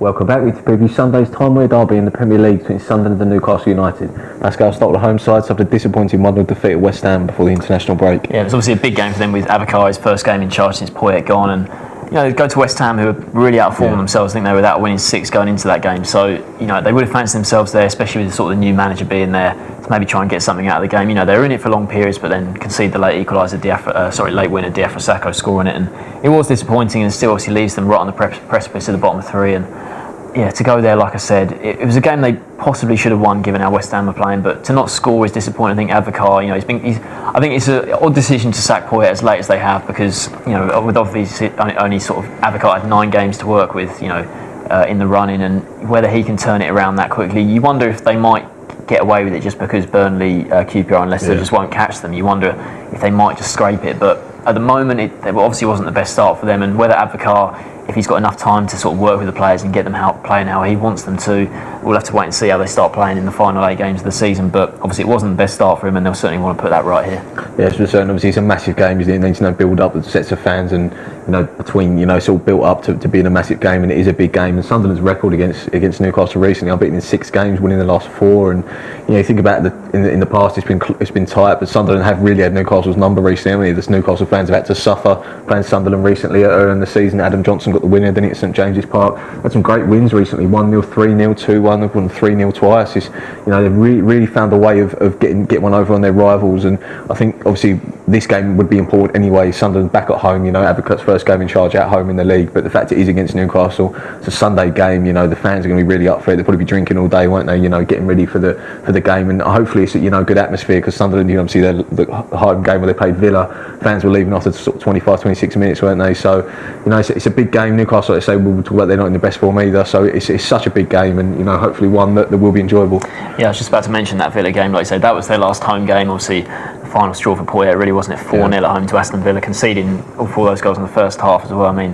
Welcome back. We to preview Sunday's time-wear derby in the Premier League between Sunderland and Newcastle United. Pascal start with the home side after a disappointing 1-0 defeat at West Ham before the international break. Yeah, it was obviously a big game for them with Abakai's first game in charge since Poyet gone, and they go to West Ham, who are really out of form themselves. I think they were without winning 6 going into that game, so they would have fancied themselves there, especially with sort of the new manager being there, to maybe try and get something out of the game. They were in it for long periods, but then conceded the late equaliser, late winner Diafra Sakho scoring it, and it was disappointing, and still obviously leaves them right on the precipice of the bottom 3. And to go there, like I said, it was a game they possibly should have won given how West Ham are playing, but to not score is disappointing. I think Abakai, I think it's an odd decision to sack Poyet as late as they have, because with obviously only sort of Abakai had 9 games to work with, in the running, and whether he can turn it around that quickly, you wonder if they might get away with it just because Burnley, QPR and Leicester just won't catch them. You wonder if they might just scrape it, but at the moment it obviously wasn't the best start for them, and whether Abakai, if he's got enough time to sort of work with the players and get them playing how he wants them to, we'll have to wait and see how they start playing in the final 8 games of the season. But obviously it wasn't the best start for him, and they'll certainly want to put that right here. Yeah, it's for certain. Obviously it's a massive game, isn't it? It needs to build up with sets of fans, and between it's all built up to being a massive game, and it is a big game. And Sunderland's record against Newcastle recently, unbeaten in 6 games, winning the last 4. And you think about in the past, it's been tight, but Sunderland have really had Newcastle's number recently. The Newcastle fans have had to suffer playing Sunderland recently earlier in the season. Adam Johnson got the winner, then at St James's Park. Had some great wins recently: 1-0, 3-0, 2-1. They've won 3-0 twice. They've really found a way of getting one over on their rivals. And I think obviously this game would be important anyway. Sunderland back at home. Advocate's first game in charge at home in the league, but the fact it is against Newcastle, it's a Sunday game. The fans are going to be really up for it. They'll probably be drinking all day, won't they? Getting ready for the game, and hopefully it's good atmosphere, because Sunderland, obviously the home game where they played Villa, fans were leaving after sort of 25-26 minutes, weren't they? So it's a big game. Newcastle, like I say, we'll talk about, they're not in the best form either, so it's such a big game, and hopefully one that will be enjoyable. Yeah, I was just about to mention that Villa game. Like I said, that was their last home game. Obviously the final straw for Poyet, really, wasn't it? 4-0 at home to Aston Villa, conceding all 4 of those goals in the first half as well. I mean,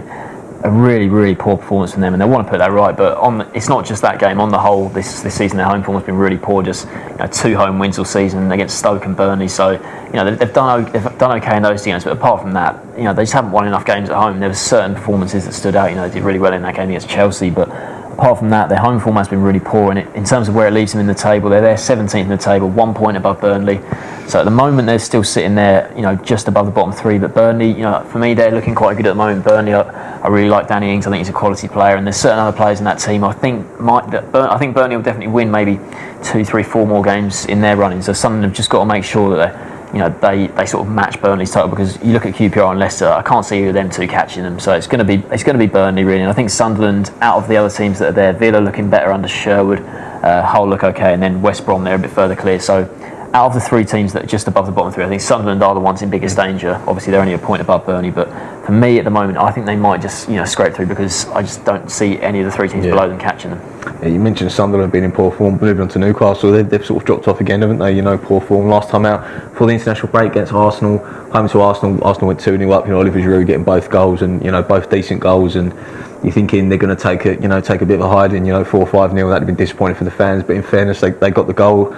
a really, really poor performance from them, and they want to put that right. But it's not just that game. On the whole, this season, their home form has been really poor. Just 2 home wins all season against Stoke and Burnley. So they've done okay in those games. But apart from that, they just haven't won enough games at home. There were certain performances that stood out. They did really well in that game against Chelsea, but apart from that, their home form has been really poor. And in terms of where it leaves them in the table, they're there 17th in the table, 1 point above Burnley. So at the moment, they're still sitting there, just above the bottom 3. But Burnley, for me, they're looking quite good at the moment. Burnley, I really like Danny Ings. I think he's a quality player, and there's certain other players in that team. I think Burnley will definitely win maybe 2, 3, 4 more games in their running. So some of them have just got to make sure that they sort of match Burnley's total, because you look at QPR and Leicester, I can't see them 2 catching them. So it's going to be Burnley really. And I think Sunderland, out of the other teams that are there, Villa looking better under Sherwood, Hull look okay, and then West Brom, they're a bit further clear. So out of the 3 teams that are just above the bottom 3, I think Sunderland are the ones in biggest danger. Obviously they're only a point above Burnley, but for me at the moment, I think they might just scrape through, because I just don't see any of the 3 teams below them catching them. Yeah, you mentioned Sunderland being in poor form. Moving on to Newcastle, they've sort of dropped off again, haven't they? Poor form. Last time out for the international break against Arsenal, home to Arsenal went 2-0 up. Oliver Giroud getting both goals, and both decent goals, and you're thinking they're going to take a bit of a hiding. 4-5-0. That'd have been disappointing for the fans, but in fairness, they got the goal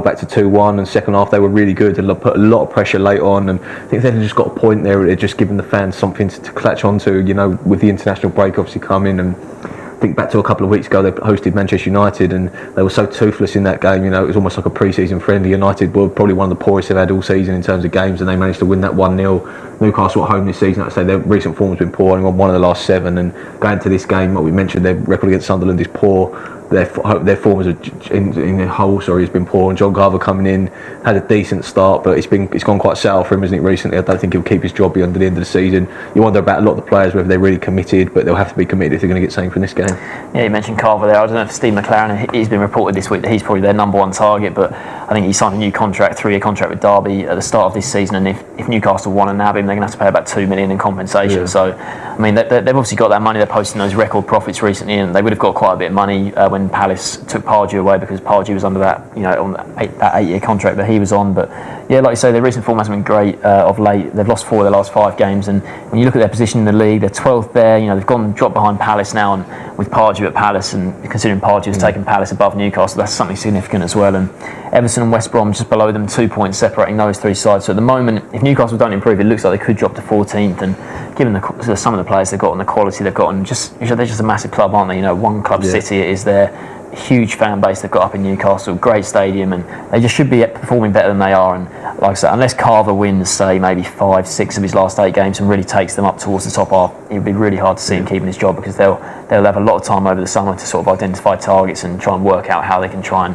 back to 2-1. And second half they were really good. They put a lot of pressure late on, and I think they've just got a point there. They're just giving the fans something to clutch onto. With the international break obviously coming, and I think back to a couple of weeks ago, they hosted Manchester United, and they were so toothless in that game. It was almost like a pre-season friendly. United were probably one of the poorest they've had all season in terms of games, and they managed to win that 1-0. Newcastle at home this season, like I say, their recent form has been poor, and won 1 of the last 7. And going to this game, what we mentioned, their record against Sunderland is poor. Their form in the whole has been poor, and John Garver coming in had a decent start, but it's gone quite sour for him, isn't it, recently? I don't think he'll keep his job beyond the end of the season. You wonder about a lot of the players, whether they're really committed, but they'll have to be committed if they're going to get something from this game. Yeah, you mentioned Carver there. I don't know if Steve McLaren, he's been reported this week that he's probably their number 1 target, but I think he signed a new contract, 3-year contract with Derby at the start of this season, and if Newcastle want to nab him, they're going to have to pay about $2 million in compensation. Yeah. So, I mean, they've obviously got that money. They're posting those record profits recently, and they would have got quite a bit of money when Palace took Pardew away, because Pardew was under that, on that 8-year contract that he was on. But yeah, like you say, their recent form hasn't been great of late. They've lost 4 of their last 5 games, and when you look at their position in the league, they're 12th there. They've dropped behind Palace now, and with Pardew at Palace, and considering Pardew has taken Palace above Newcastle, that's something significant as well. And Everton and West Brom just below them, 2 points separating those three sides. So at the moment, if Newcastle don't improve, it looks like they could drop to 14th. And given some of the players they've got and the quality they've got, and they're just a massive club, aren't they? One club city it is there. Huge fan base they've got up in Newcastle, great stadium, and they just should be performing better than they are. And like I said, unless Carver wins, say, maybe 5, 6 of his last 8 games and really takes them up towards the top half, it would be really hard to see him keeping his job, because they'll have a lot of time over the summer to sort of identify targets and try and work out how they can try and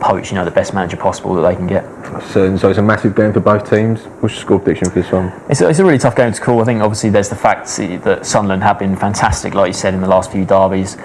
poach the best manager possible that they can get. So it's a massive game for both teams. What's your score prediction for this one? It's a really tough game to call. I think obviously there's the fact that Sunderland have been fantastic, like you said, in the last few derbies.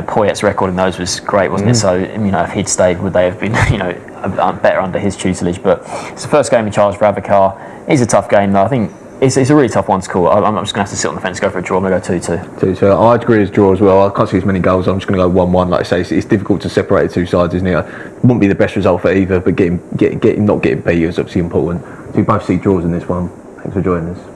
Poyet's record in those was great, wasn't it? So if he'd stayed, would they have been better under his tutelage? But it's the first game in charge for Abakar. It's a tough game though. I think it's a really tough one to call. I'm just going to have to sit on the fence, go for a draw. I'm going to go 2-2. 2-2. I'd agree as draw as well. I can't see as many goals. I'm just going to go 1-1. Like I say, it's difficult to separate the two sides, isn't it? It wouldn't be the best result for either, but not getting beat is obviously important. So we both see draws in this one. Thanks for joining us.